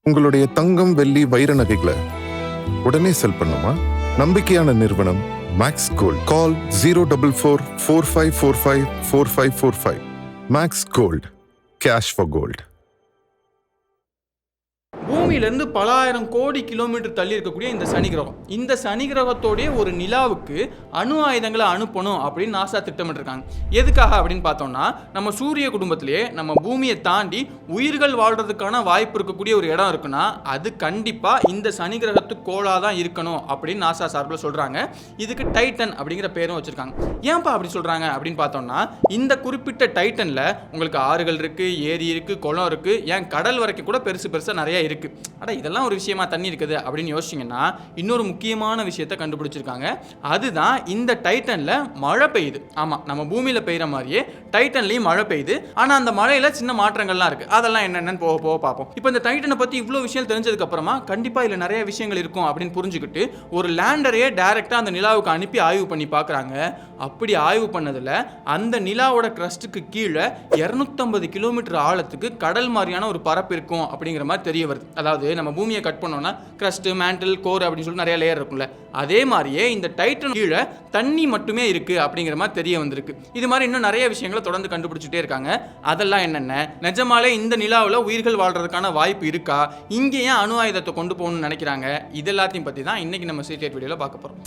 உங்களுடைய தங்கம், வெள்ளி, வைர நகைகளை உடனே செல் பண்ணுமா? நம்பிக்கையான நிறுவனம் Max Gold. Call 04445454545. Max Gold, cash for gold. பூமியிலேருந்து பல ஆயிரம் கோடி கிலோமீட்டர் தள்ளி இருக்கக்கூடிய இந்த சனி கிரகம், இந்த சனி கிரகத்தோடைய ஒரு நிலாவுக்கு அணு ஆயுதங்களை அனுப்பணும் அப்படின்னு நாசா திட்டமிட்டிருக்காங்க. எதுக்காக அப்படின்னு பார்த்தோம்னா, நம்ம சூரிய குடும்பத்திலேயே நம்ம பூமியை தாண்டி உயிர்கள் வாழ்றதுக்கான வாய்ப்பு இருக்கக்கூடிய ஒரு இடம் இருக்குன்னா அது கண்டிப்பாக இந்த சனி கிரகத்து கோளாக தான் இருக்கணும் அப்படின்னு நாசா சார்பில் சொல்கிறாங்க. இதுக்கு டைட்டன் அப்படிங்கிற பேரும் வச்சுருக்காங்க. ஏன்ப்பா அப்படி சொல்கிறாங்க அப்படின்னு பார்த்தோம்னா, இந்த குறிப்பிட்ட டைட்டனில் உங்களுக்கு ஆறுகள் இருக்குது, ஏரி இருக்குது, குளம் இருக்குது, ஏன் கடல் வரைக்கும் கூட பெருசு பெருசாக நிறையா இருக்குது. இதெல்லாம் ஒரு விஷயமா தண்ணி இருக்குது அப்படின்னு யோசிச்சிங்கன்னா இன்னொரு முக்கியமான விஷயத்தை கண்டுபிடிச்சிருக்காங்க. அதுதான் இந்த டைட்டன்ல மழை பெய்யுது. ஆமாம், நம்ம பூமியில் பெய்கிற மாதிரியே டைட்டன்லையும் மழை பெய்யுது. ஆனால் அந்த மழையில் சின்ன மாற்றங்கள்லாம் இருக்குது. அதெல்லாம் என்னென்னு போக போக பார்ப்போம். இப்போ இந்த டைட்டனை பற்றி இவ்வளோ விஷயம் தெரிஞ்சதுக்கு அப்புறமா கண்டிப்பாக இதில் நிறைய விஷயங்கள் இருக்கும் அப்படின்னு புரிஞ்சுக்கிட்டு ஒரு லேண்டரையே டைரெக்டாக அந்த நிலாவுக்கு அனுப்பி ஆய்வு பண்ணி பார்க்குறாங்க. அப்படி ஆய்வு பண்ணதில் அந்த நிலாவோட கிரஸ்ட்டுக்கு கீழே 250 கிலோமீட்டர் ஆழத்துக்கு கடல் மாதிரியான ஒரு பரப்பு இருக்கும் அப்படிங்கிற மாதிரி தெரிய வருது. அதாவது நம்ம பூமியை கட் பண்ணோம்னா கிரஸ்ட், மேண்டில், கோர் அப்படின்னு சொல்லி நிறைய லேயர் இருக்கும்ல, அதே மாதிரியே இந்த டைட்டன் கீழே தண்ணி மட்டுமே இருக்கு அப்படிங்கிற மாதிரி தெரிய வந்திருக்கு. இது மாதிரி இன்னும் நிறைய விஷயங்களை தொடர்ந்து கண்டுபிடிச்சிட்டே இருக்காங்க. அதெல்லாம் என்னென்ன, நிஜமாலே இந்த நிலாவில் உயிர்கள் வாழ்றதுக்கான வாய்ப்பு இருக்கா, இங்கே ஏன் அணு ஆயுதத்தை கொண்டு போகணும்னு நினைக்கிறாங்க, இது எல்லாத்தையும் பற்றி தான் இன்னைக்கு நம்ம சீக்ரெட் வீடியோவில் பார்க்க போகிறோம்.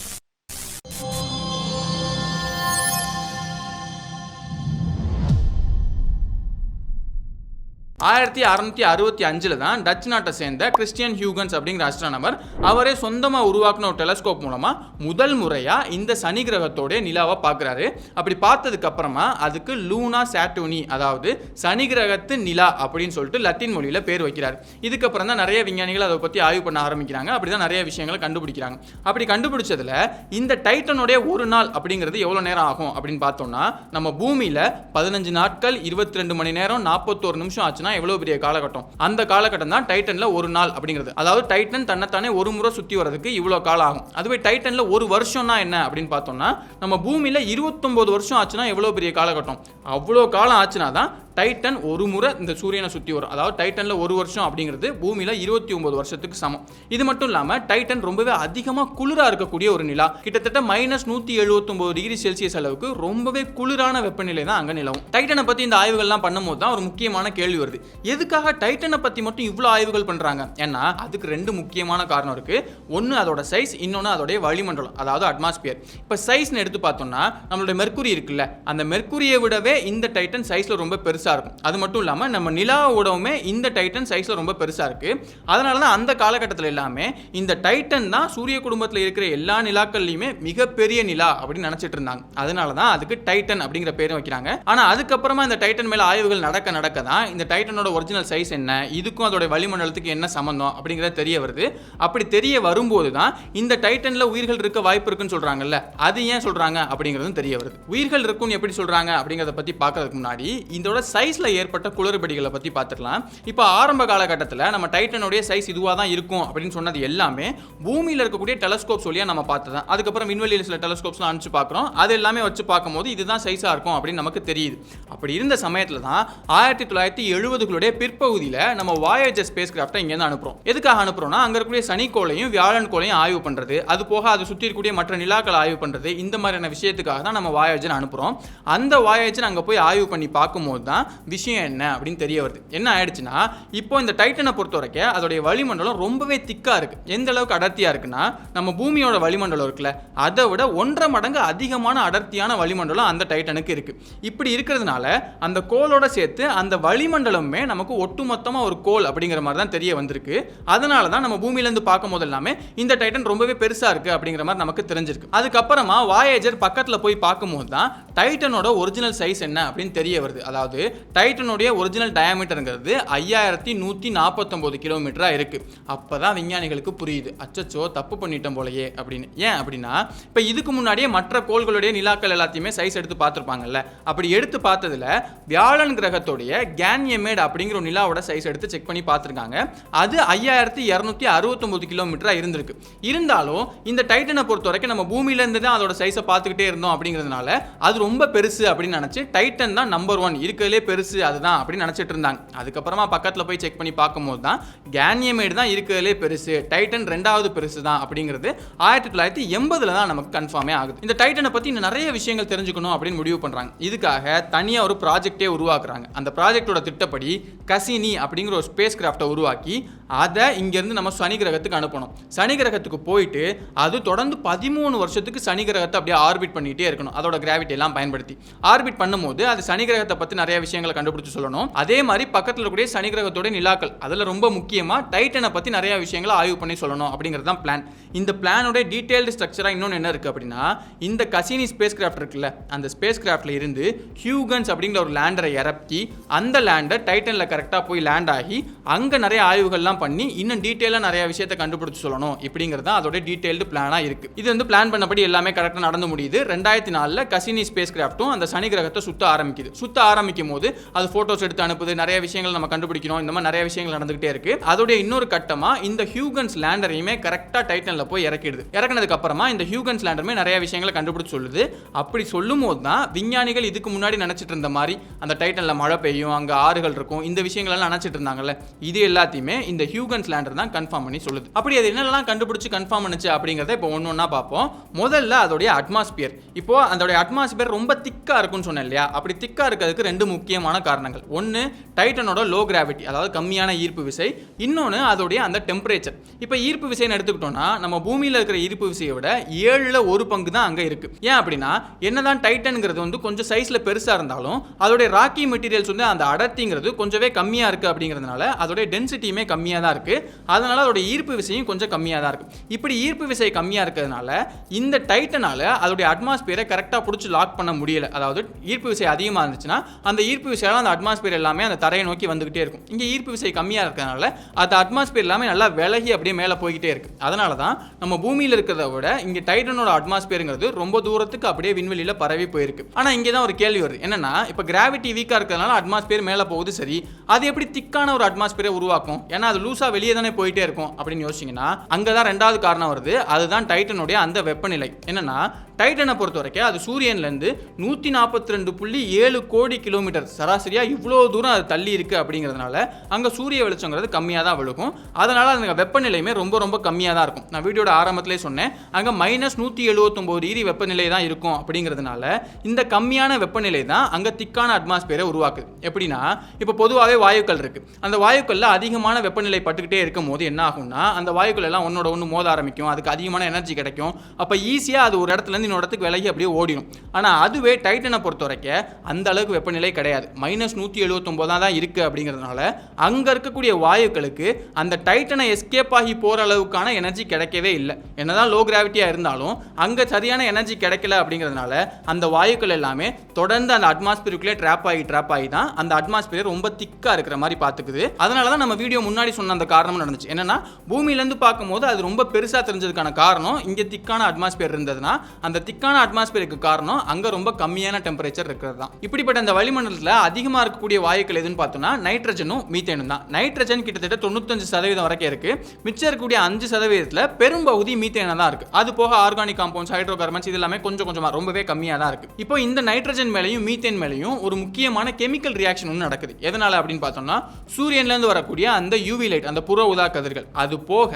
1665 தான் டச் நாட்டை சேர்ந்த கிறிஸ்டியன் ஹியூகன்ஸ் அப்படிங்கிற அஸ்ட்ரானமர் அவரே சொந்தமாக உருவாக்கின ஒரு டெலஸ்கோப் மூலமாக முதல் முறையாக இந்த சனி கிரகத்தோடைய நிலாவை பார்க்குறாரு. அப்படி பார்த்ததுக்கு அப்புறமா அதுக்கு லூனா சாட்டூனி, அதாவது சனி கிரகத்து நிலா அப்படின்னு சொல்லிட்டு லத்தீன் மொழியில் பேர் வைக்கிறார். இதுக்கப்புறம் தான் நிறைய விஞ்ஞானிகள் அதை பற்றி ஆய்வு பண்ண ஆரம்பிக்கிறாங்க. அப்படி தான் நிறைய விஷயங்களை கண்டுபிடிக்கிறாங்க. அப்படி கண்டுபிடிச்சதில் இந்த டைட்டனுடைய ஒரு நாள் அப்படிங்கிறது எவ்வளோ நேரம் ஆகும் அப்படின்னு பார்த்தோம்னா, நம்ம பூமியில் 15 நாட்கள் 22 மணி நேரம் 41 நிமிஷம் ஆச்சு. எவ்வளவு பெரிய காலகட்டம். அந்த காலகட்டம் தான் டைட்டன்ல ஒரு நாள் அப்படிங்கிறது. அதாவது டைட்டன் தன்னைத்தானே ஒரு முறை சுத்தி வரதுக்கு இவ்வளவு காலம் ஆகும். அதுவே டைட்டன்ல ஒரு வருஷம்னா என்ன அப்படின்னு பார்த்தோம்னா, நம்ம பூமியில 29 வருஷம் ஆச்சுன்னா எவ்வளவு பெரிய காலகட்டம். அவ்வளோ காலம் ஆச்சுனா தான் டைட்டன் ஒரு முறை இந்த சூரியனை சுற்றி வரும். அதாவது டைட்டன்ல ஒரு வருஷம் அப்படிங்கிறது பூமியில 29 வருஷத்துக்கு சமம். இது மட்டும் இல்லாமல் டைட்டன் ரொம்பவே அதிகமாக குளிராக இருக்கக்கூடிய ஒரு நிலா. கிட்டத்தட்ட -179 டிகிரி செல்சியஸ் அளவுக்கு ரொம்பவே குளிரான வெப்பநிலை தான் அங்கே நிலவும். டைட்டனை பற்றி இந்த ஆய்வுகள்லாம் பண்ணும்போது தான் ஒரு முக்கியமான கேள்வி வருது. எதுக்காக டைட்டனை பற்றி மட்டும் இவ்வளோ ஆய்வுகள் பண்ணுறாங்க? ஏன்னா அதுக்கு 2 முக்கியமான காரணம் இருக்கு. ஒன்று அதோட சைஸ், இன்னொன்று அதோடைய வளிமண்டலம், அதாவது அட்மாஸ்பியர். இப்போ சைஸ்னு எடுத்து பார்த்தோம்னா நம்மளுடைய மெர்க்குரி இருக்குல்ல, அந்த மெர்க்குரியை விடவே இந்த டைட்டன் சைஸ்ல ரொம்ப பெருசா இருக்கும். அது மட்டும் இல்லாம நம்ம நிலாவோடவுமே இந்த டைட்டன் சைஸ்ல ரொம்ப பெருசா இருக்கு. அதனால தான் அந்த காலகட்டத்தில் எல்லாமே இந்த டைட்டன் தான் சூரிய குடும்பத்தில் இருக்கிற எல்லா நிலாக்கள்லையுமே மிகப்பெரிய நிலா அப்படின்னு நினைச்சிட்டு இருந்தாங்க. அதனால தான் அதுக்கு டைட்டன் அப்படிங்கிற பேரும் வைக்கிறாங்க. ஆனா அதுக்கப்புறமா இந்த டைட்டன் மேல ஆய்வுகள் நடக்க தான் இந்த டைட்டனோட ஒரிஜினல் சைஸ் என்ன, இதுக்கும் அதோட வளிமண்டலத்துக்கு என்ன சம்பந்தம் அப்படிங்கிறது தெரிய வருது. அப்படி தெரிய வரும்போது தான் இந்த டைட்டன்ல உயிர்கள் இருக்க வாய்ப்பு இருக்குன்னு சொல்றாங்கல்ல, அது ஏன் சொல்றாங்க அப்படிங்கிறதும் தெரிய வருது. உயிர்கள் இருக்குன்னு எப்படி சொல்றாங்க அப்படிங்கிறத பத்தி பார்க்கறதுக்கு முன்னாடி இதோட சைஸ்ல ஏற்பட்ட குளறுபடிகளை பத்தி பார்த்துக்கலாம். இப்போ ஆரம்ப காலகட்டத்தில் நம்ம டைட்டனுடைய சைஸ் இதுவாக தான் இருக்கும் அப்படின்னு சொன்னது எல்லாமே பூமியில் இருக்கக்கூடிய டெலஸ்கோப்ஸ் வழியாக நம்ம பார்த்ததான். அதுக்கப்புறம் விண்வெளியில் சில டெலஸ்கோப்ஸ்லாம் அனுப்பிச்சு பார்க்குறோம். அது எல்லாமே வச்சு பார்க்கும்போது இதுதான் சைஸாக இருக்கும் அப்படின்னு நமக்கு தெரியுது. அப்படி இருந்த சமயத்தில் தான் 1970களுடைய பிற்பகுதியில் நம்ம வாயேஜர் ஸ்பேஸ் கிராஃப்டை இங்கேருந்து அனுப்புகிறோம். எதுக்காக அனுப்புகிறோம்னா, அங்கே இருக்கக்கூடிய சனிக்கோளையும் வியாழன் கோளையும் ஆய்வு பண்ணுறது, அது போக அது சுற்றி இருக்கக்கூடிய மற்ற நிலாக்களை ஆய்வு பண்ணுறது, இந்த மாதிரியான விஷயத்துக்காக தான் நம்ம வாயேஜர் அனுப்புகிறோம். அந்த வாயேஜர் அங்கே போய் ஆய்வு பண்ணி பார்க்கும்போது தான் விஷயம் என்ன அப்படின்னு தெரிய வருது. என்ன ஆயிடுச்சுன்னா, இப்போ இந்த டைட்டனை பொறுத்த வரைக்கும் அதோடைய வளிமண்டலம் ரொம்பவே திக்கா இருக்கு. எந்த அளவுக்கு அடர்த்தியா இருக்குன்னா, நம்ம பூமியோட வளிமண்டலம் இருக்குல்ல, அதை விட 1.5 மடங்கு அதிகமான அடர்த்தியான வளிமண்டலம் அந்த டைட்டனுக்கு இருக்கு. இப்படி இருக்கிறதுனால அந்த கோளோட சேர்த்து அந்த வளிமண்டலமே நமக்கு ஒட்டுமொத்தமா ஒரு கோள் அப்படிங்கிற மாதிரி தான் தெரிய வந்திருக்கு. அதனால தான் நம்ம பூமியில இருந்து பார்க்கும் போது எல்லாமே இந்த டைட்டன் ரொம்பவே பெருசா இருக்கு அப்படிங்கிற மாதிரி நமக்கு தெரிஞ்சிருக்கு. அதுக்கப்புறமா வாயேஜர் பக்கத்துல போய் பார்க்கும்போது தான் டைட்டனோட ஒரிஜினல் சைஸ் என்ன அப்படின்னு தெரிய வருது. அதாவது டைட்டனுடைய ஒரிஜினல் டயாமீட்டர்ங்கிறது 5149 கிலோமீட்டரா இருக்கு. அப்பதான் விஞ்ஞானிகளுக்கு புரியுது, அச்சச்சோ தப்பு பண்ணிட்டோம் போலயே அப்படின்னு. ஏன் அப்படின்னா, இப்ப இதுக்கு முன்னாடியே மற்ற கோள்களுடைய நிலாக்கள் எல்லாத்தையுமே சைஸ் எடுத்து பார்த்திருப்பாங்கல்ல. அப்படி எடுத்து பார்த்ததுல வியாழன் கிரகத்தோடைய கேன்யமேட் அப்படிங்கிற ஒரு நிலாவோட சைஸ் எடுத்து செக் பண்ணி பார்த்திருக்காங்க. அது 5269 கிலோமீட்டரா இருந்திருக்கு. இருந்தாலும் இந்த டைட்டனை பொறுத்த வரைக்கும் நம்ம பூமியில இருந்து தான் அதோட சைஸை பார்த்துக்கிட்டே இருந்தோம் அப்படிங்கிறதுனால அது ரொம்ப பெருசு அப்படின்னு நினைச்சு டைட்டன் தான் நம்பர் 1 இருக்கிறதுல இருக்கிறதுலே பெருசு அதுதான் அப்படின்னு நினச்சிட்டு இருந்தாங்க. அதுக்கப்புறமா பக்கத்தில் போய் செக் பண்ணி பார்க்கும்போது தான் கேனியமைடு தான் இருக்கிறதுலே பெருசு, டைட்டன் 2வது பெருசு தான் அப்படிங்கிறது 1980 தான் நமக்கு கன்ஃபார்மே ஆகுது. இந்த டைட்டனை பற்றி இன்னும் நிறைய விஷயங்கள் தெரிஞ்சுக்கணும் அப்படின்னு முடிவு பண்ணுறாங்க. இதுக்காக தனியாக ஒரு ப்ராஜெக்டே உருவாக்குறாங்க. அந்த ப்ராஜெக்டோட திட்டப்படி கசினி அப்படிங்கிற ஒரு ஸ்பேஸ் கிராஃப்டை உருவாக்கி அதை இங்கேருந்து நம்ம சனி கிரகத்துக்கு அனுப்பணும். சனி கிரகத்துக்கு போயிட்டு அது தொடர்ந்து 13 வருஷத்துக்கு சனி கிரகத்தை அப்படியே ஆர்பிட் பண்ணிகிட்டே இருக்கணும். அதோட கிராவிட்டி எல்லாம் பயன்படுத்தி ஆர்பிட் பண்ணும்போது அது சனி கிரகத்தை பற்றி நிறைய விஷயங்களை கண்டுபிடிச்சு சொல்லணும். அதே மாதிரி பக்கத்தில் இருக்கக்கூடிய சனி கிரகத்தோட நிலாக்கள் அதில் ரொம்ப முக்கியமாக டைட்டனை பற்றி நிறைய விஷயங்களை ஆய்வு பண்ணி சொல்லணும் அப்படிங்கிறது தான் பிளான். இந்த பிளானோட டீடைல்டு ஸ்ட்ரக்சராக இன்னொன்று என்ன இருக்குது அப்படின்னா, இந்த கசினி ஸ்பேஸ் கிராஃப்ட் இருக்குல்ல, அந்த ஸ்பேஸ் கிராஃப்ட்ல இருந்து ஹியூகன்ஸ் அப்படிங்கிற ஒரு லேண்டரை இறக்கி அந்த லேண்டர் டைட்டனில் கரெக்டாக போய் லேண்ட் ஆகி அங்கே நிறைய ஆய்வுகள்லாம் பண்ணி இன்னும் டீட்டெயிலாக நிறைய விஷயத்தை கண்டுபிடிச்சு சொல்லணும். இப்படிங்கிறது தான் அதோட டீடைல்டு பிளானாக இருக்குது. இது வந்து பிளான் பண்ணபடி எல்லாமே கரெக்டாக நடந்து முடியுது. 2004 கசினி ஸ்பேஸ் கிராஃப்ட்டும் அந்த சனி கிரகத்தை சுத்த ஆரம்பிக்குது. சுத்த ஆரம்பிக்கும் போது அது ஃபோட்டோஸ் எடுத்து அனுப்புது, நிறைய விஷயங்கள் நம்ம கண்டுபிடிக்கணும், இந்த மாதிரி நிறைய விஷயங்கள் நடந்துகிட்டே இருக்கு. அதோடைய இன்னொரு கட்டமாக இந்த ஹியூகன்ஸ் லேண்டரையுமே கரெக்டாக டைட்டனில் போய் இறக்கிடுது. இறக்கினதுக்கு அப்புறமா இந்த ஹியூகன்ஸ் லேண்டருமே நிறைய விஷயங்களை கண்டுபிடிச்சு சொல்லுது. அப்படி சொல்லும் போது தான் விஞ்ஞானிகள் இதுக்கு முன்னாடி நினைச்சிட்டு இருந்த மாதிரி அந்த டைட்டனில் மழை பெய்யும், அங்கே ஆறுகள் இருக்கும், இந்த விஷயங்கள் எல்லாம் நினைச்சிட்டு இருந்தாங்கல்ல, இது எல்லாத்தையுமே இந்த ஹியூகன்ஸ் லேண்டர் தான் கன்ஃபார்ம் பண்ணி சொல்லுது. அப்படி அது என்னெல்லாம் கண்டுபிடிச்சு கன்ஃபார்ம் பண்ணுச்சு அப்படிங்கிறத இப்போ ஒன்று ஒன்றா பார்ப்போம். முதல்ல அதோடைய அட்மாஸ்பியர். இப்போ அதோடைய அட்மாஸ்பியர் ரொம்ப திக்கா இருக்குன்னு சொன்னேன் இல்லையா, அப்படி திக்கா இருக்கிறதுக்கு 2 முக்கியமான காரணங்கள். ஒன்று டைட்டனோட லோ கிராவிட்டி, அதாவது கம்மியான ஈர்ப்பு விசை. இன்னொன்று அதோடைய அந்த டெம்பரேச்சர். இப்போ ஈர்ப்பு விசைன்னு எடுத்துக்கிட்டோம்னா நம்ம பூமியில் இருக்கிற ஈர்ப்பு விசையை விட 7ல் 1 பங்கு தான் அங்கே இருக்கு. ஏன் அப்படின்னா என்னதான் டைட்டன்ங்கிறது வந்து கொஞ்சம் சைஸ்ல பெருசா இருந்தாலும் அதோடைய ராக்கி மெட்டீரியல்ஸ் வந்து அந்த அடர்த்திங்கிறது கொஞ்சமே கம்மியா இருக்கு. அப்படிங்கிறதுனால அதோடைய டென்சிட்டியுமே கம்மியாக தான் இருக்கு. அதனால அதோட ஈர்ப்பு விசையும் கொஞ்சம் கம்மியாக தான் இருக்கு. இப்படி ஈர்ப்பு விசை கம்மியாக இருக்கிறதுனால இந்த டைட்டனால அதோடைய அட்மாஸ்பியரை கரெக்டாக பிடிச்சி லாக் பண்ண முடியல. அதாவது ஈர்ப்பு விசை அதிகமாக இருந்துச்சுன்னா அந்த ஈர்ப்பு விசையால அந்த அட்மாஸ்பியர் எல்லாமே அந்த தரையை நோக்கி வந்துகிட்டே இருக்கும். இங்கே ஈர்ப்பு விசை கம்மியாக இருக்கிறதுனால அந்த அட்மாஸ்பியர் எல்லாமே நல்லா விலகி அப்படியே மேலே போய்கிட்டே இருக்கு. அதனால தான் நம்ம பூமியில் இருக்கிறத விட இங்கே டைட்டனோட அட்மாஸ்பியருங்கிறது ரொம்ப தூரத்துக்கு அப்படியே விண்வெளியில் பரவி போயிருக்கு. ஆனால் இங்கே தான் ஒரு கேள்வி வருது. என்னன்னா இப்போ கிராவிட்டி வீக்காக இருக்கிறதுனால அட்மாஸ்பியர் மேலே போகுது சரி, அது எப்படி திக்கான ஒரு அட்மாஸ்பியரை உருவாக்கும்? ஏன்னா அது லூஸாக வெளியே தானே போயிட்டே இருக்கும் அப்படின்னு யோசிச்சிங்கன்னா அங்கே தான் 2வது காரணம் வருது. அதுதான் டைட்டனுடைய அந்த வெப்பநிலை. என்னன்னா டைட்டனை பொறுத்த வரைக்கும் அது சூரியன்லேருந்து 142.7 கோடி கிலோமீட்டர் சராசரியாக இவ்வளோ தூரம் அது தள்ளி இருக்குது. அப்படிங்கிறதுனால அங்கே சூரிய வெளிச்சங்கிறது கம்மியாக தான் விழுகும். அதனால் அந்த வெப்பநிலையுமே ரொம்ப ரொம்ப கம்மியாக தான் இருக்கும். நான் வீடியோட ஆரம்பத்திலே சொன்னேன், அங்கே -179 டிகிரி வெப்பநிலை தான் இருக்கும். அப்படிங்கிறதுனால இந்த கம்மியான வெப்பநிலை தான் அங்கே திக்கான அட்மாஸ்பியரை உருவாக்குது. எப்படின்னா இப்போ பொதுவாகவே வாயுக்கள் இருக்குது. அந்த வாயுக்களில் அதிகமான வெப்பநிலை பட்டுக்கிட்டே இருக்கும் போது என்ன ஆகும்னா அந்த வாயுக்கள் எல்லாம் ஒன்னோட ஒன்று மோத ஆரம்பிக்கும், அதுக்கு அதிகமான எனர்ஜி கிடைக்கும். அப்போ ஈஸியாக அது ஒரு இடத்துல இன்னொரு இடத்துக்கு விலகி அப்படியே ஓடிடும். ஆனால் அதுவே டைட்டனை பொறுத்த வரைக்கும் அந்த அளவுக்கு வெப்பநிலை கிடையாது, -179 தான் இருக்கு. அப்படிங்கிறதுனால அங்கே இருக்கக்கூடிய வாயுக்களுக்கு அந்த டைட்டனை எஸ்கேப் ஆகி போகிற அளவுக்கான எனர்ஜி கிடைக்கவே இல்லை. என்னதான் லோ கிராவிட்டியாக இருந்தாலும் அங்கே சரியான எனர்ஜி கிடைக்கல. அப்படிங்கிறதுனால அந்த வாயுக்கள் எல்லாமே தொடர்ந்து அந்த அட்மாஸ்பியருக்குள்ளே ட்ராப் ஆகி தான் அந்த அட்மாஸ்பியர் ரொம்ப திக்காக இருக்கிற மாதிரி பார்த்துக்குது. அதனால தான் நம்ம வீடியோ முன்னாடி சொன்ன அந்த காரணம் நடந்துச்சு. என்னன்னா பூமியிலேருந்து பார்க்கும்போது அது ரொம்ப பெருசாக தெரிஞ்சதுக்கான காரணம் இங்கே திக்கான அட்மாஸ்பியர் இருந்ததுன்னா அந்த திக்கான அட்மாஸ்பியருக்கு காரணம் அங்கே ரொம்ப கம்மியான டெம்பரேச்சர் இருக்கிறது தான். இப்படிப்பட்ட அந்த வளிமண்டலத்தில் அதிகமாக இருக்கக்கூடிய வாயுக்கள் எதுன்னு பார்த்தோம்னா நைட்ரஜனும் மீத்தேனும் தான். நைட்ரஜன் கிட்டத்தட்ட 95% வரைக்கும் இருக்கு. மிச்சம் இருக்கக்கூடிய 5% பெரும்பகுதி மீத்தேனா தான் இருக்கு. அது போக ஆர்கானிக் காம்பவுண்ட்ஸ், ஹைட்ரோ கார்பன்ஸ் இது எல்லாமே கொஞ்சம் கொஞ்சமாக ரொம்பவே கம்மியாக தான் இருக்கு. இப்போ இந்த நைட்ரஜன் மேலையும் மீத்தேன் மேலையும் ஒரு முக்கியமான கெமிக்கல் ரியாக்ஷன் ஒன்று நடக்குது. எதனால அப்படின்னு பார்த்தோம்னா சூரியன்லேருந்து வரக்கூடிய அந்த யூவி லைட், அந்த புற ஊதா கதிர்கள், அது போக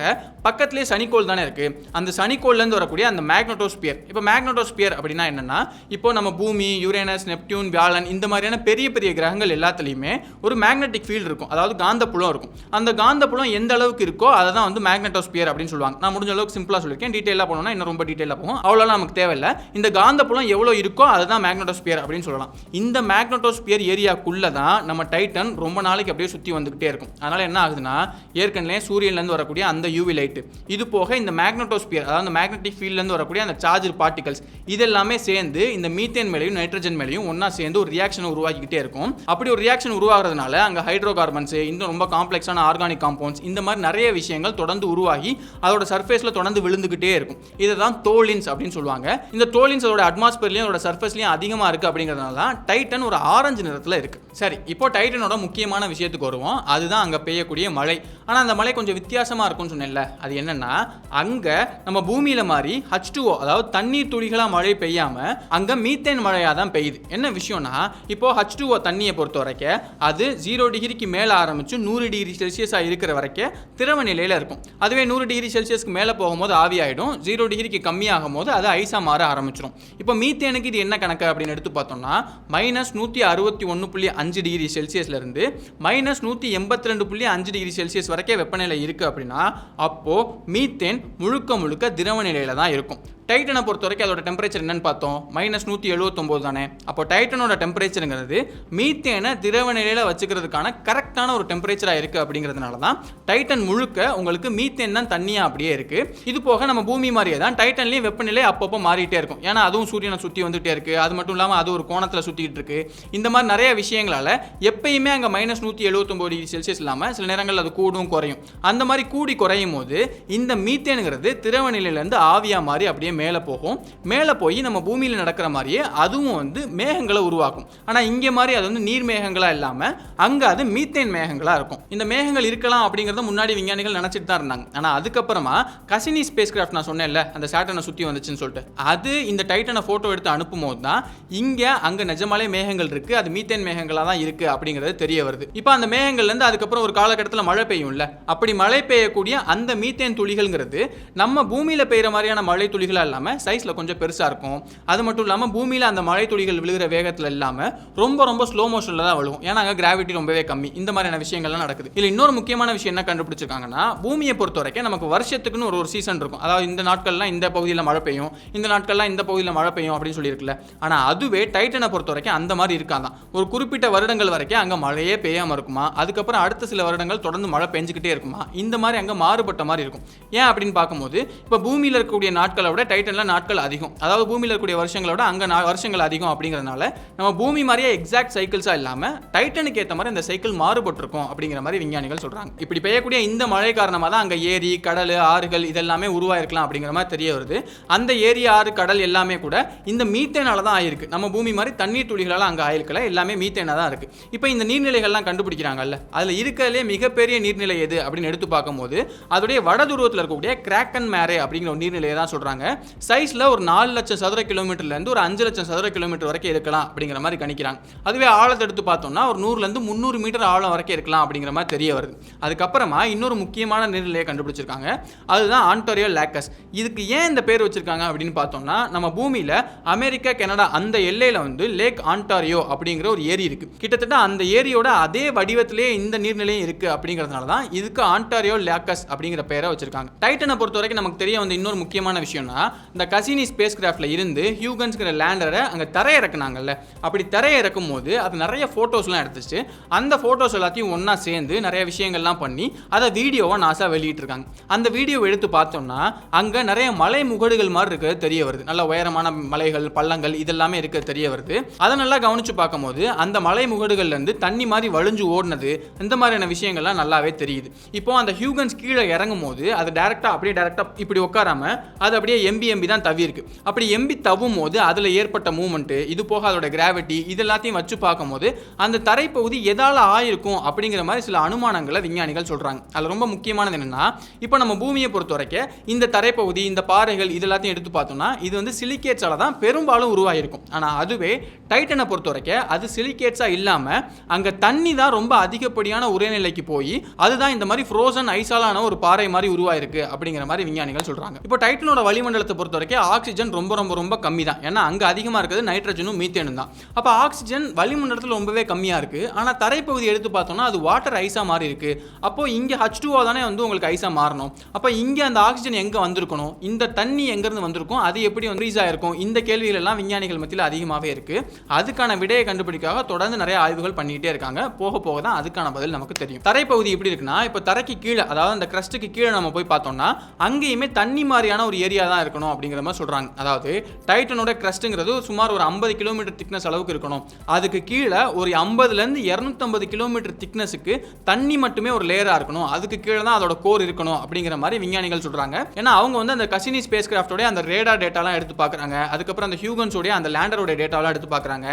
பக்கத்திலே சனிக்கோள் தானே இருக்கு. அந்த சனிக்கோள்லேருந்து வரக்கூடிய அந்த மேக்னட்டோஸ்பியர். இப்போ மேக்னட்டோஸ்பியர் அப்படின்னா என்னன்னா இப்போ நம்ம பூமி, யுரேனஸ், நெப்டியூன், வியாழன் இந்த மாதிரியான பெரிய பெரிய கிரகங்கள் எல்லாத்துலேயுமே ஒரு மேக்னெட்டிக் ஃபீல்டு இருக்கும், அதாவது காந்தப்புலம் இருக்கும். அந்த காந்தப்புலம் எந்த அளவுக்கு இருக்கோ அதை தான் வந்து மேக்னட்டோஸ்பியர் அப்படின்னு சொல்லுவாங்க. நான் முடிஞ்ச அளவுக்கு சிம்பிளாக சொல்லியிருக்கேன். டீட்டெயிலாக போனோம்னா இன்னும் ரொம்ப டீட்டெயிலாக போகும், அவ்வளோ நமக்கு தேவையில்லை. இந்த காந்தப்புலம் எவ்வளோ இருக்கோ அதுதான் மேக்னட்டோஸ்பியர் அப்படின்னு சொல்லலாம். இந்த மேக்னட்டோஸ்பியர் ஏரியாக்குள்ள தான் நம்ம டைட்டன் ரொம்ப நாளைக்கு அப்படியே சுற்றி வந்துகிட்டே இருக்கும். அதனால என்ன ஆகுதுன்னா ஏற்கனவே சூரியன்லேருந்து வரக்கூடிய அந்த யூவி லைட், இது போக இந்த மேக்னட்டோஸ்பியர் அதாவது மேக்னெட்டிக் ஃபீல்ட்லேருந்து வரக்கூடிய அந்த சார்ஜ் பார்ட்டிகல்ஸ் இதெல்லாமே சேர்ந்து இந்த மீத்தேன் மேலையும் நைட்ரஜன் மேலையும் ஒன்னா சேர்ந்து ஒரு ரியாக்ஷன் உருவாக்கிக்கிட்டே இருக்கும். அப்படி ஒரு ரியாக்ஷன் உருவாகிறதுனால அங்கே ஹைட்ரோ கார்பன்ஸ், இன்னும் ரொம்ப காம்ப்ளெக்ஸான ஆர்கானிக் காம்பவுண்ட்ஸ் இந்த மாதிரி நிறைய விஷயங்கள் தொடர்ந்து உருவாகி அதோட சர்ஃபேஸில் தொடர்ந்து விழுந்துகிட்டே இருக்கும். இதை தான் டோலின்ஸ் அப்படின்னு சொல்லுவாங்க. இந்த டோலின்ஸ் அதோட அட்மாஸ்பியர்லையும் அதோட சர்ஃபேஸ்லையும் அதிகமாக இருக்குது. அப்படிங்கிறதுனால தான் டைட்டன் ஒரு ஆரஞ்சு நிறத்தில் இருக்குது. சரி, இப்போ டைட்டனோட முக்கியமான விஷயத்துக்கு வருவோம். அதுதான் அங்கே பெய்யக்கூடிய மழை. ஆனால் அந்த மழை கொஞ்சம் வித்தியாசமாக இருக்கும்னு சொன்னேன்ல, அது என்னன்னா அங்கே நம்ம பூமியில் மாதிரி H2O அதாவது தண்ணீர் தண்ணீர் துளிகளா மழை பெய்யாம அங்க மீத்தேன் மழையா தான் பெய்யுது. என்ன விஷயம்னா, இப்போ H2O தண்ணியை பொறுத்த வரைக்கும் அது 0 டிகிரிக்கு மேல ஆரம்பிச்சு 100 டிகிரி செல்சியஸா இருக்கிற வரைக்கும் திரவ நிலையில இருக்கும். அதுவே 100 டிகிரி செல்சியஸ்க்கு மேல போகும்போது ஆவியாயிடும். 0 டிகிரிக்கு கம்மியாகும் போது அது ஐஸா மாற ஆரம்பிச்சிடும். இப்போ மீத்தேனுக்கு இது என்ன கணக்கு அப்படின்னு எடுத்து பார்த்தோம்னா -161.5 டிகிரி செல்சியஸ்ல இருந்து -182.5 டிகிரி செல்சியஸ் வரைக்கும் வெப்பநிலை இருக்கு அப்படின்னா அப்போ மீத்தேன் முழுக்க திரவ நிலையில தான் இருக்கும். டைட்டனை பொறுத்த வரைக்கும் அதோட டெம்பரேச்சர் என்னன்னு பார்த்தோம், -179 தானே. அப்போ டைட்டனோட டெம்பரேச்சருங்கிறது மீத்தேனை திரவ நிலையில வச்சுக்கிறதுக்கான கரெக்டான ஒரு டெம்பரேச்சரா இருக்கு. அப்படிங்கிறதுனால தான் டைட்டன் முழுக்க உங்களுக்கு மீத்தேன் தான் தண்ணியா அப்படியே இருக்கு. இது போக நம்ம பூமி மாதிரியே தான் டைட்டன்லயும் வெப்பநிலை அப்பப்போ மாறிட்டே இருக்கும். ஏன்னா அதுவும் சூரியனை சுற்றி வந்துட்டே இருக்கு. அது மட்டும் இல்லாமல் அது ஒரு கோணத்தில் சுற்றிட்டு இருக்கு. இந்த மாதிரி நிறைய விஷயங்களால எப்பயுமே அங்கே -179 டிகிரி செல்சியஸ் இல்லாமல் சில நேரங்கள் அது கூடும் குறையும். அந்த மாதிரி கூடி குறையும் போது இந்த மீத்தேனுங்கிறது திரவ நிலையிலேருந்து ஆவியா மாறி அப்படியே மேலே போகும். மேலே போய் நம்ம பூமியில் நடக்கிற மாதிரியே அதுவும் வந்து மேகங்களை உருவாக்கும். ஆனால் இங்கே மாதிரி அது வந்து நீர் மேகங்களா இல்லாமல் அங்கே அது மீத்தேன் மேகங்களா இருக்கும். இந்த மேகங்கள் இருக்கலாம் அப்படிங்கிறத முன்னாடி விஞ்ஞானிகள் நினைச்சிட்டு தான் இருந்தாங்க. ஆனால் அதுக்கப்புறமா கசினி ஸ்பேஸ் கிராஃப்ட் நான் சொன்னேன்ல, அந்த சாட்டர்னை சுற்றி வந்துச்சுன்னு சொல்லிட்டு, அது இந்த டைட்டனை ஃபோட்டோ எடுத்து அனுப்பும் போது தான் இங்கே அங்கே நிஜமாலே மேகங்கள் இருக்கு, அது மீத்தேன் மேகங்களாக தான் இருக்கு அப்படிங்கிறது தெரிய வருது. இப்போ அந்த மேகங்கள்லேருந்து அதுக்கப்புறம் ஒரு காலகட்டத்தில் மழை பெய்யும்ல, அப்படி மழை பெய்யக்கூடிய அந்த மீத்தேன் துளிகள்ங்கிறது நம்ம பூமியில் பெய்கிற மாதிரியான மழை துளிகளாக இல்லாமல் சைஸில் கொஞ்சம் பெருசாக இருக்கும். அது மட்டும் இல்லாமல் பூமியில் அந்த மழை துளிகள் விழுகிற வேகத்தில் இல்லாமல் ரொம்ப ஸ்லோ மோஷனில் தான் விழுவும். ஏன்னா அங்கே கிராவிட்டி ரொம்பவே கம்மி. இந்த மாதிரியான விஷயங்கள்லாம் நடக்குது. இதில் இன்னொரு முக்கியமான விஷயம் என்ன கண்டுபிடிச்சிருக்காங்கன்னா, பூமியை பொறுத்த வரைக்கும் நமக்கு வருஷத்துக்குன்னு ஒரு சீசன் இருக்கும். அதாவது இந்த நாட்கள்லாம் இந்த பகுதியில் மழை பெய்யும், இந்த நாட்கள்லாம் இந்த பகுதியில் மழை பெய்யும் அப்படின்னு சொல்லியிருக்குல்ல. ஆனால் அதுவே டைட்டனை பொறுத்த வரைக்கும் அந்த மாதிரி இருக்காதான். ஒரு குறிப்பிட்ட வருடங்கள் வரைக்கும் அங்கே மழையே பெய்யாமல் இருக்குமா, அதுக்கப்புறம் அடுத்த சில வருடங்கள் தொடர்ந்து மழை பெஞ்சிக்கிட்டே இருக்குமா, இந்த மாதிரி அங்கே மாறுபட்ட மாதிரி இருக்கும். ஏன் அப்படின்னு பார்க்கும்போது இப்போ பூமியில் இருக்கக்கூடிய நாட்களை விட டைட்டனில் நாட்கள் அதிகம். அதாவது பூமியில் இருக்கக்கூடிய வருஷங்களை விட அங்கே வருஷங்கள் அதிகம். அப்படிங்கிறதுனால நம்ம பூமி மாதிரியே எக்ஸாக்ட் சைக்கிள்ஸாக இல்லாமல் டைட்டனுக்கு ஏற்ற மாதிரி அந்த சைக்கிள் மாறுபட்டிருக்கும் அப்படிங்கிற மாதிரி விஞ்ஞானிகள் சொல்கிறாங்க. இப்படி பெய்யக்கூடிய இந்த மழை காரணமாக தான் அங்கே ஏரி, கடல், ஆறுகள் இதெல்லாமே உருவாயிருக்கலாம் அப்படிங்கிற மாதிரி தெரிய வருது. அந்த ஏரி, ஆறு, கடல் எல்லாமே கூட இந்த மீத்தேனால தான் ஆயிருக்கு. நம்ம பூமி மாதிரி தண்ணீர் துளிகளால் அங்கே ஆயிருக்கல, எல்லாமே மீத்தேனாக தான் இருக்கு. இப்போ இந்த நீர்நிலைகள்லாம் கண்டுபிடிக்கிறாங்கல்ல, அதில் இருக்கிறதுலே மிகப்பெரிய நீர்நிலை எது அப்படின்னு எடுத்து பார்க்கும்போது அதோடைய வட துருவத்தில் இருக்கக்கூடிய கிராக்கன் மேரே அப்படிங்கிற ஒரு நீர்நிலையை தான் சொல்றாங்க. சைஸ்ல ஒரு 4 லட்சம் சதுர கிலோமீட்டர்ல இருந்து ஒரு 5 லட்சம் சதுர கிலோமீட்டர் வரைக்கும் இருக்கலாம் அப்படிங்கிற மாதிரி கணிக்கிறாங்க. அதுவே ஆழத்தை எடுத்து பார்த்தோம்னா ஒரு 100ல இருந்து 300 மீட்டர் ஆழம் வரைக்கும் இருக்கலாம் அப்படிங்கிற மாதிரி தெரிய வருது. அதுக்கப்புறமா இன்னொரு முக்கியமான நீர்நிலையை கண்டுபிடிச்சிருக்காங்க. அதுதான் ஆன்டாரியோ லேக்கஸ். இதுக்கு ஏன் இந்த பேர் வச்சிருக்காங்க அப்படின்னு பார்த்தோம்னா, நம்ம பூமியில அமெரிக்கா, கனடா அந்த எல்லையில வந்து லேக் ஆன்டாரியோ அப்படிங்கிற ஒரு ஏரி இருக்கு. கிட்டத்தட்ட அந்த ஏரியோட அதே வடிவத்திலே இந்த நீர்நிலையும் இருக்கு. அப்படிங்கிறதுனால தான் இதுக்கு ஆன்டாரியோ லேக்கஸ் அப்படிங்கிற பேரை வச்சிருக்காங்க. டைட்டனை பொறுத்த வரைக்கும் நமக்கு தெரிய வந்த இன்னொரு முக்கியமான விஷயம்னா, இந்த கசினி ஸ்பேஸ் கிராஃப்ட்ல இருந்து ஹியூகன்ஸ்ங்கிற லேண்டரை அங்க தரையிறக்குனாங்கல்ல. அப்படி தரையிறக்கும் போது அது நிறைய போட்டோஸ்லாம் எடுத்துச்சு. அந்த போட்டோஸ் எல்லாத்தையும் ஒன்னா சேர்ந்து நிறைய விஷயங்கள்லாம் பண்ணி அதை வீடியோவா நாசா வெளியிட்டு இருக்காங்க. அந்த வீடியோ எடுத்து பார்த்தோம்னா அங்க நிறைய மலை முகடுகள் மாதிரி இருக்கிறது தெரிய வருது. நல்ல உயரமான மலைகள், பள்ளங்கள் இதெல்லாமே இருக்க தெரிய வருது. அதை நல்லா கவனிச்சு பார்க்கும்போது அந்த மலை முகடுகள்ல இருந்து தண்ணி மாதிரி வழிஞ்சு ஓடுனது, இந்த மாதிரியான விஷயங்கள்லாம் நல்லாவே தெரியுது. இப்போ அந்த ஹியூகன்ஸ் கீழே இறங்கும் போது அது டைரக்டா இப்படி உட்காராம அது அப்படியே எம்பி தான் தவி இருக்கு. அப்படி எம்பி தவும் போது அதுல ஏற்பட்ட மூவ்மெண்ட், இது போக அதோட கிராவிட்டி இதெல்லாத்தையும் வச்சு பார்க்கும்போது அந்த தரைப்பகுதி எதால ஆயிருக்கும் அப்படிங்கிற மாதிரி சில அனுமானங்களை விஞ்ஞானிகள் சொல்றாங்க. அதுல ரொம்ப முக்கியமானது என்னன்னா, இப்போ நம்ம பூமியை பொறுத்த வரைக்கும் இந்த தரைப்பகுதி, இந்த பாறைகள் இதெல்லாத்தையும் எடுத்து பார்த்தோம்னா இது வந்து சிலிகேட்ஸால தான் பெரும்பாலும் உருவாயிருக்கும். ஆனா அதுவே டைட்டனை பொறுத்த வரைக்கும் அது சிலிகேட்ஸா இல்லாம அங்க தண்ணி தான் ரொம்ப அதிகப்படியான உரைநிலைக்கு போய் அதுதான் இந்த மாதிரி ஃப்ரோசன் ஐஸாலான ஒரு பாறை மாதிரி உருவாயிருக்கு அப்படிங்கிற மாதிரி விஞ்ஞானிகள் சொல்றாங்க. இப்போ டைட்டனோட வளிமண்டலத்தை பொறுத்த வரைக்கும் ஆக்சிஜன் ரொம்ப கம்மி தான். ஏன்னா அங்க அதிகமா இருக்கிறது நைட்ரஜனும் மீத்தேனும் தான். அப்ப ஆக்சிஜன் வளிமண்டலத்தில் ரொம்பவே கம்மியா இருக்கு. ஆனா தரைப்பகுதி எடுத்து பார்த்தோம்னா அது வாட்டர் ஐஸா மாறி இருக்கு. அப்போ இங்க H2O தானே வந்து உங்களுக்கு ஐஸா மாறணும். அப்ப இங்க அந்த ஆக்சிஜன் எங்க வந்திருக்கணும், இந்த தண்ணி எங்க இருந்து வந்திருக்கும், அது எப்படி ஃப்ரீஸ் ஆயிருக்கும், இந்த கேள்விகள் எல்லாம் விஞ்ஞானிகள் மத்தியில் அதிகமாகவே இருக்கு. அதுக்கான விடையை கண்டுபிடிக்காக தொடர்ந்து நிறைய ஆய்வுகள் பண்ணிட்டே இருக்காங்க. போக போக தான் அதுக்கான பதில் நமக்கு தெரியும். தரைப்பகுதி எப்படி இருக்குன்னா, இப்போ தரைக்கு கீழே, அதாவது அந்த கிரஸ்டுக்கு கீழே நம்ம போய் பார்த்தோம்னா அங்கேயுமே தண்ணி மாதிரியான ஒரு ஏரியா தான் இருக்கணும் அப்படிங்கிற மாதிரி சொல்றாங்க. அதாவது டைட்டனோட கிரஸ்ட்ங்கிறது சுமார் ஒரு 50 கிலோமீட்டர் திக்னஸ் அளவுக்கு இருக்கணும். அதுக்கு கீழே ஒரு 50ல இருந்து 250 கிலோமீட்டர் கிலோமீட்டர் திக்னஸுக்கு தண்ணி மட்டுமே ஒரு லேயரா இருக்கணும், அதுக்கு கீழே தான் அதோட கோர் இருக்கணும் அப்படிங்கிற மாதிரி விஞ்ஞானிகள் சொல்றாங்க. ஏன்னா அவங்க வந்து அந்த கசினி ஸ்பேஸ் கிராஃப்டோட அந்த ரேடார் டேட்டாலாம் எடுத்து பார்க்குறாங்க, அதுக்கப்புறம் அந்த ஹியூகன்ஸோடைய அந்த லேண்டரோட டேட்டாலாம் எடுத்து பார்க்குறாங்க.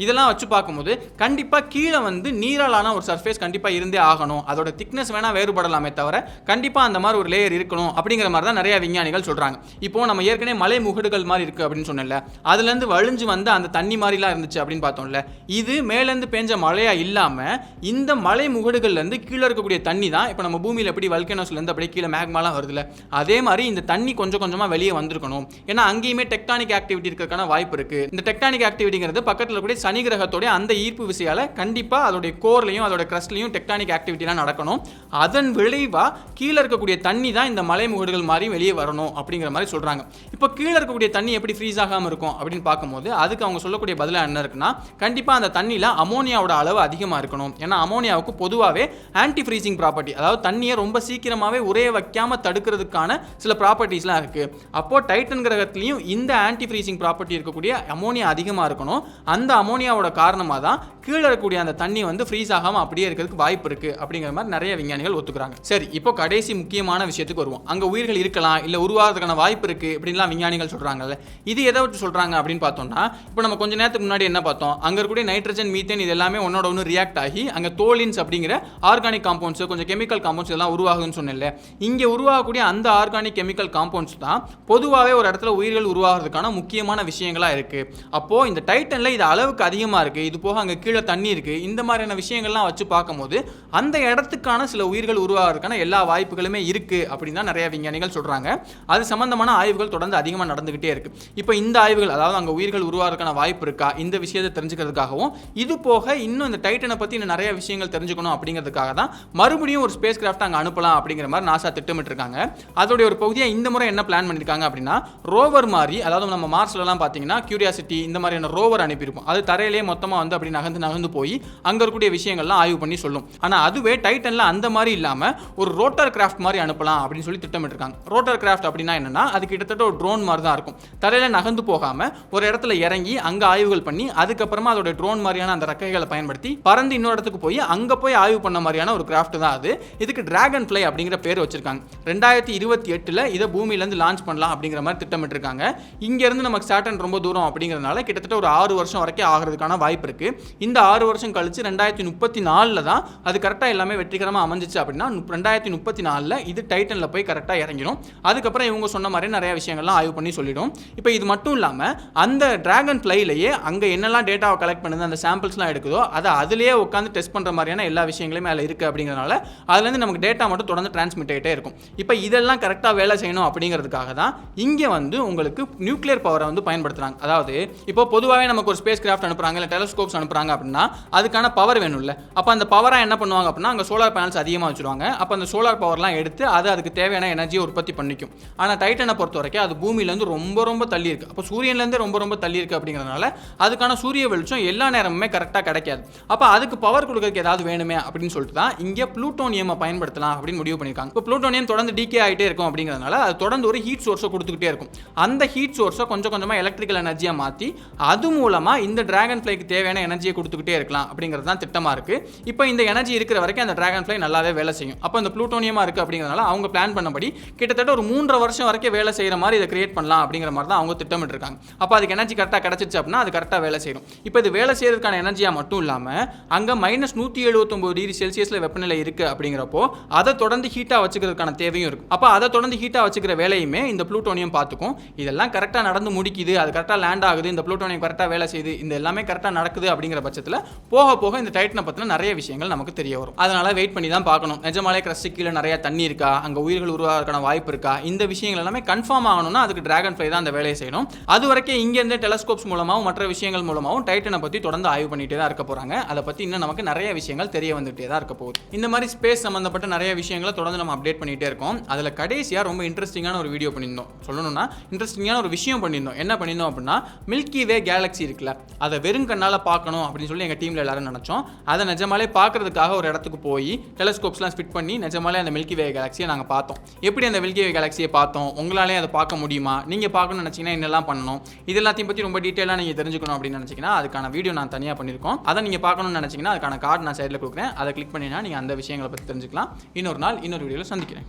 இதெல்லாம் வச்சு பார்க்கும்போது கண்டிப்பாக கீழே வந்து நீராலான ஒரு சர்ஃபேஸ் கண்டிப்பாக இருந்தே ஆகணும், அதோட திக்னஸ் வேணா வேறுபடலாமே தவிர கண்டிப்பாக அந்த மாதிரி ஒரு லேயர் இருக்கணும் அப்படிங்கிற மாதிரி தான் நிறைய விஞ்ஞானிகள் சொல்றாங்க. இப்போ நம்ம ஏற்கனவே மலை முகடுகள் மாதிரி இருக்கு அப்படின்னு சொன்னல, அதுல இருந்து வழிஞ்சு வந்த அந்த தண்ணி மாதிரிலாம் இருந்துச்சு அப்படின்னு பார்த்தோம்ல, இது மேலேருந்து பெஞ்ச மழையா இல்லாம இந்த மலை முகடுகள்ல இருந்து கீழே இருக்கக்கூடிய தண்ணி தான் இப்போ நம்ம பூமியில் எப்படி வல்கனோஸ்ல இருந்து அப்படியே கீழே மேக்மாலாம் வருதுல, அதே மாதிரி இந்த தண்ணி கொஞ்சம் கொஞ்சமா வெளியே வந்திருக்கணும். ஏன்னா அங்கேயுமே டெக்டானிக் ஆக்டிவிட்டி இருக்கிறதுக்கான வாய்ப்பு இருக்கு. இந்த டெக்டானிக் ஆக்டிவிட்டிங்கிறது பக்கத்தில் கூடிய சனி கிரகத்தோட அந்த ஈர்ப்பு விசையால கண்டிப்பா அதோட கோர்லையும் அதோட கிரஸ்ட்லையும் டெக்டானிக் ஆக்டிவிட்டிலாம் நடக்கணும். அதன் விளைவா கீழே இருக்கக்கூடிய தண்ணி தான் இந்த மலை முகடுகள் மாதிரி வெளியே வரணும் அப்படிங்கிற மாதிரி சொல்றாங்க. இப்போ கீழே இருக்கக்கூடிய தண்ணி எப்படி ஃப்ரீஸ் ஆகாம இருக்கும் அப்படின்னு பார்க்கும்போது அதுக்கு அவங்க சொல்லக்கூடிய பதிலா என்ன இருக்குன்னா, கண்டிப்பா அந்த தண்ணியில அமோனியாவோட அளவு அதிகமா இருக்கணும். ஏன்னா அமோனியாவுக்கு பொதுவாகவே ஆன்டி ஃப்ரீசிங் ப்ராப்பர்ட்டி, அதாவது தண்ணியை ரொம்ப சீக்கிரமாவே உரைய வைக்காம தடுக்கிறதுக்கான சில ப்ராப்பர்ட்டிஸ்லாம் இருக்கு. அப்போ டைட்டன் கிரகத்திலையும் இந்த ஆன்டி ஃப்ரீசிங் ப்ராப்பர்ட்டி இருக்கக்கூடிய அமோனியா அதிகமா இருக்கணும். அந்த அமோனியாவோட காரணமாக தான் கீழே இருக்கக்கூடிய அந்த தண்ணி வந்து ஃப்ரீஸ் ஆகாம அப்படியே இருக்கிறதுக்கு வாய்ப்பு இருக்கு அப்படிங்கிற மாதிரி நிறைய விஞ்ஞானிகள் ஒத்துக்கிறாங்க. சரி, இப்போ கடைசி முக்கியமான விஷயத்துக்கு வருவோம். அங்க உயிர்கள் இருக்கலாம், இல்ல உருவாகிறதுக்கான வாய்ப்பு இருக்கு அப்படின்லாம் விஞ்ஞானிகள் சொல்றாங்கல்ல, இது எதை வச்சு சொல்றாங்க அப்படின்னு பார்த்தோம்னா, இப்போ நம்ம கொஞ்ச நேரத்துக்கு முன்னாடி என்ன பார்த்தோம், அங்க இருக்கக்கூடிய நைட்ரஜன், மீத்தேன் இது எல்லாமே ஒன்னோட ஒன்று ரியாக்ட் ஆகி அங்க தோலின்ஸ் அப்படிங்கிற ஆர்கானிக் காம்பவுண்ட்ஸ், கொஞ்சம் கெமிக்கல் காம்பவுண்ட்ஸ் இதெல்லாம் உருவாகுதுன்னு சொன்னேன்ல. இங்க உருவாகக்கூடிய அந்த ஆர்கானிக் கெமிக்கல் காம்பவுண்ட்ஸ் தான் பொதுவாகவே ஒரு இடத்துல உயிர்கள் உருவாகிறதுக்கான முக்கியமான விஷயங்களா இருக்கு. அப்போ இந்த டைட்டன்ல இது அளவுக்கு அதிகமா இருக்கு, இது போக அங்க கீழே தண்ணி இருக்கு, இந்த மாதிரியான விஷயங்கள்லாம் வச்சு பார்க்கும்போது அந்த இடத்துக்கான சில உயிர்கள் உருவாகிறதுக்கான எல்லா வாய்ப்புகளுமே இருக்கு அப்படின்னு தான் நிறைய விஞ்ஞானிகள் சொல்றாங்க. அது சம்பந்தமான ஆய்வுகள் தொடர்ந்து அதிகமாக நடந்துகிட்டே இருக்கு. இப்போ இந்த ஆய்வுகள், அதாவது அங்க உயிர்கள் உருவாகிறதுக்கான வாய்ப்பு இருக்கா இந்த விஷயத்தை தெரிஞ்சுக்கிறதுக்காகவும், இது போக இன்னும் இந்த டைட்டனை பத்தி இன்னும் நிறைய விஷயங்கள் தெரிஞ்சுக்கணும் அப்படிங்கிறதுக்காக தான் மறுபடியும் ஒரு ஸ்பேஸ் கிராஃப்ட் அங்க அனுப்பலாம் அப்படிங்கிற மாதிரி நாசா திட்டமிட்டு இருக்காங்க. அதோட ஒரு பகுதியா இந்த முறை என்ன பிளான் பண்ணிருக்காங்க அப்படின்னா, ரோவர் மாதிரி, அதாவது நம்ம மார்ஸ்ல எல்லாம் பாத்தீங்கன்னா கியூரியாசிட்டி இந்த மாதிரியான ரோவர் அனுப்பியிருப்போம். அது தரையிலேயே மொத்தமா வந்து அப்படி நகர்ந்து போய் அங்க இருக்கக்கூடிய விஷயங்கள்லாம் ஆய்வு பண்ணி சொல்லும். ஆனா அதுவே டைட்டன்ல அந்த மாதிரி இல்லாம ஒரு ரோட்டர் கிராஃப்ட் மாதிரி அனுப்பலாம் அப்படின்னு சொல்லி திட்டமிட்டு இருக்காங்க. ரோட்டர் கிராஃப்ட் அப்படின்னா என்னன்னா, அது கிட்டத்தட்ட ஒரு ட்ரோன் மாதிரி தான் இருக்கும். தரையில நகர்ந்து போகாம ஒரு இடத்துல இறங்கி அங்க ஆய்வுகள் பண்ணி அதுக்கப்புறமா அதோட ட்ரோன் மாதிரியான அந்த ரெக்கைகளை பயன்படுத்தி பறந்து இன்னொரு இடத்துக்கு போய் அங்க போய் ஆய்வு பண்ண மாதிரியான ஒரு கிராஃப்ட் தான் அது. இதுக்கு டிராகன் ஃப்ளை அப்படிங்கிற பேர் வச்சிருக்காங்க. 2028ல இதை பூமியில இருந்து லான்ச் பண்ணலாம் அப்படிங்கிற மாதிரி திட்டமிட்டு இருக்காங்க. இங்க இருந்து நமக்கு சாட்டர்ன் ரொம்ப தூரம் அப்படிங்கிறதுனால கிட்டத்தட்ட ஒரு 6 வருஷம் வரைக்கும் ஆகிறதுக்கான வாய்ப்பு இருக்கு. இந்த 6 வருஷம் கழிச்சு 2034ல தான் அது கரெக்டா எல்லாமே வெற்றிகரமா அமைஞ்சிச்சு அப்படின்னா 2034ல இது டைட்டன்ல போய் கரெக்டா இறங்கிடும். அதுக்கப்புறம் இவங்க சொன்ன மாதிரி நிறைய விஷயங்கள்லாம் ஆய்வு பண்ணி சொல்லிடும். இப்போ இது மட்டும் இல்லாம அந்த டிராகன் ஃப்ளைலயே அங்க என்னெல்லாம் டேட்டாவை கலெக்ட் பண்ணுது, அந்த சாம்பிள்ஸ்லாம் எடுக்குதோ அதை அதிலேயே உட்காந்து டெஸ்ட் பண்ற மாதிரியான எல்லா விஷயங்களுமே அதில் இருக்கு அப்படிங்கிறதுனால அதுலேருந்து நமக்கு டேட்டா மட்டும் தொடர்ந்து டிரான்ஸ்மிட் ஆகிட்டே இருக்கும். இப்போ இதெல்லாம் கரெக்டாக வேலை செய்யணும் அப்படிங்கிறதுக்காக தான் இங்கே வந்து உங்களுக்கு நியூக்ளியர் பவரை வந்து பயன்படுத்துறாங்க. அதாவது இப்போ பொதுவாகவே நமக்கு ஒரு ஸ்பேஸ் கிராஃப்ட் அனுப்புறாங்க, இல்லை டெலஸ்கோப்ஸ் அனுப்புறாங்க அப்படின்னா அதுக்கான பவர் வேணும்ல. அப்போ அந்த பவரை என்ன பண்ணுவாங்க அப்படின்னா, அங்கே சோலார் பேனல்ஸ் அதிகமாக வச்சுருவாங்க. அப்போ அந்த சோலார் பவர்லாம் எடுத்து அது அதுக்கு தேவையான எனர்ஜியை உற்பத்தி பண்ணிக்கும். ஆனால் டைட்டனை பொறுத்த வரைக்கும் அது பூமியிலேருந்து ரொம்ப தள்ளி இருக்கு. அப்போ சூரியன்லேருந்து ரொம்ப தள்ளி இருக்கு அப்படிங்கிறதுனால அதுக்கான சூரிய வெளிச்சம் எல்லா நேரமுமே கரெக்டாக கிடைக்காது. அப்போ அதுக்கு பவர் கொடுக்கறதுக்கு ஏதாவது வேணுமே அப்படின்னு சொல்லிட்டு தான் இங்கே புளூட்டோனியம் பயன்படுத்தலாம் அப்படின்னு முடிவு பண்ணியிருக்காங்க. இப்போ புளூட்டோனியம் தொடர்ந்து டீகே ஆகிட்டே இருக்கும் அப்படிங்கிறதுனால அது தொடர்ந்து ஒரு ஹீட் சோர்ஸை கொடுத்துக்கிட்டே இருக்கும். அந்த ஹீட் சோர்ஸை கொஞ்சம் கொஞ்சமாக எலக்ட்ரிக்கல் எனர்ஜியாக மாற்றி அது மூலமாக இந்த டிராகன் ஃப்ளைக்கு தேவையான எனர்ஜியை கொடுத்துக்கிட்டே இருக்கலாம் அப்படிங்கிறது தான் திட்டமாக இருக்கு. இப்போ இந்த எனர்ஜி இருக்கிற வரைக்கும் அந்த டிராகன் ஃப்ளை நல்லாவே வேலை செய்யும். அப்போ இந்த புளூட்டோனியமா இருக்கு அப்படிங்கிறதுனால அவங்க பிளான் பண்ணபடி கிட்டத்தட்ட ஒரு 3.5 வருஷம் வரைக்கும் வேலை செய்யற மாதிரி இதை கிரியேட் பண்ணலாம் அப்படிங்கிற மாதிரி தான் அவங்க திட்டமிட்டு இருக்காங்க. அப்போ அதுக்கு எனர்ஜி கரெக்டாக கிடைச்சிச்சு அப்படின்னா அது கரெக்டாக வேலை செய்யும். இப்போ இது வேலை செய்யறதுக்கான எனர்ஜியா மட்டும் இல்லாமல் அங்கே -179 டிகிரி செல்சியஸ்ல வெப்பநிலை இருக்கு அப்படிங்கிறப்போ அதை தொடர்ந்து ஹீட்டா வச்சுக்கிறதுக்கான தேவையும் இருக்கும். அப்போ அதை தொடர்ந்து ஹீட்டா வச்சுக்கிற வேலையுமே இந்த புளூட்டோனியம் பார்த்துக்கும். இதெல்லாம் கரெக்டாக நடந்து முடிக்குது, அது கரெக்டாக லேண்ட் ஆகுது, இந்த புளூட்டோனியம் கரெக்டாக வேலை செய்யுது, இந்த எல்லாமே கரெக்டாக நடக்குது அப்படிங்கிற பட்சத்தில் போக போக இந்த டைட்டனை பற்றின நிறைய விஷயங்கள் நமக்கு தெரிய வரும். அதனால வெயிட் பண்ணி தான் பார்க்கணும். நிஜமாலே கிரஸ்ட் கீழே நிறைய தண்ணி இருக்கா, அங்கே உயிர்கள் உருவாகிறதுக்கான வாய்ப்பு இருக்கா, இந்த விஷயங்கள் எல்லாமே கன்ஃபார்ம் ஆகணும்னா அதுக்கு டிராகன் ஃப்ளை தான் அந்த வேலையை செய்யணும். அது வரைக்கும் இங்கேருந்து டெலஸ்கோப்ஸ் மூலமாகவும் மற்ற விஷயங்கள் மூலமாகவும் டைட்டனை பற்றி தொடர்ந்து ஆய்வு பண்ணிட்டே தான் இருக்க போகிறாங்க. அதை பற்றி இன்னும் நமக்கு நிறைய விஷயங்கள் தெரிய வந்துகிட்டே தான் இருக்க போகுது. இந்த மாதிரி ஸ்பேஸ் சம்மந்தப்பட்ட நிறைய விஷயங்களை தொடர்ந்து நம்ம அப்டேட் பண்ணிகிட்டே இருக்கோம். அதில் கடைசியாக ரொம்ப இன்ட்ரெஸ்டிங்கான ஒரு வீடியோ பண்ணியிருந்தோம். சொல்லணும்னா இன்ட்ரெஸ்டிங்கான ஒரு விஷயம் பண்ணியிருந்தோம். என்ன பண்ணியிருந்தோம் அப்படின்னா, மில்கி வே கேலக்ஸி இருக்குல்ல, அதை வெறும் கண்ணால் பார்க்கணும் அப்படின்னு சொல்லி எங்கள் டீமில் எல்லாரும் நினச்சோம். அதை நிஜமாலே பார்க்கறதுக்காக ஒரு இடத்துக்கு போய் டெலஸ்கோப்ஸ்லாம் ஃபிட் பண்ணி நிஜமாலே அந்த மில்கி வே கேலக்ஸியை நாங்கள் பார்த்தோம். எப்படி அந்த மில்கி வே கேலக்ஸியை பார்த்தோம், உங்களாலே அதை பார்க்க முடியுமா, நீங்கள் பார்க்கணும்னு நினச்சிங்கன்னா என்னெல்லாம் பண்ணணும், இது எல்லாத்தையும் பற்றி ரொம்ப டீட்டெயிலாக நீங்கள் தெரிஞ்சுக்கணும் அப்படின்னு நினச்சிங்கன்னா அதுக்கான வீடியோ நான் தனியாக பண்ணியிருக்கோம். அதை நீங்கள் பார்க்கணும்னு நினச்சிங்கன்னா அதுக்கான கார்டு கார்டு நான் சைடில் கொடுக்குறேன். அதை கிளிக் பண்ணினா நீங்கள் அந்த விஷயங்களை பற்றி தெரிஞ்சுக்கலாம். இன்னொரு நாள் இன்னொரு வீடியோவில் சந்திக்கிறேன்.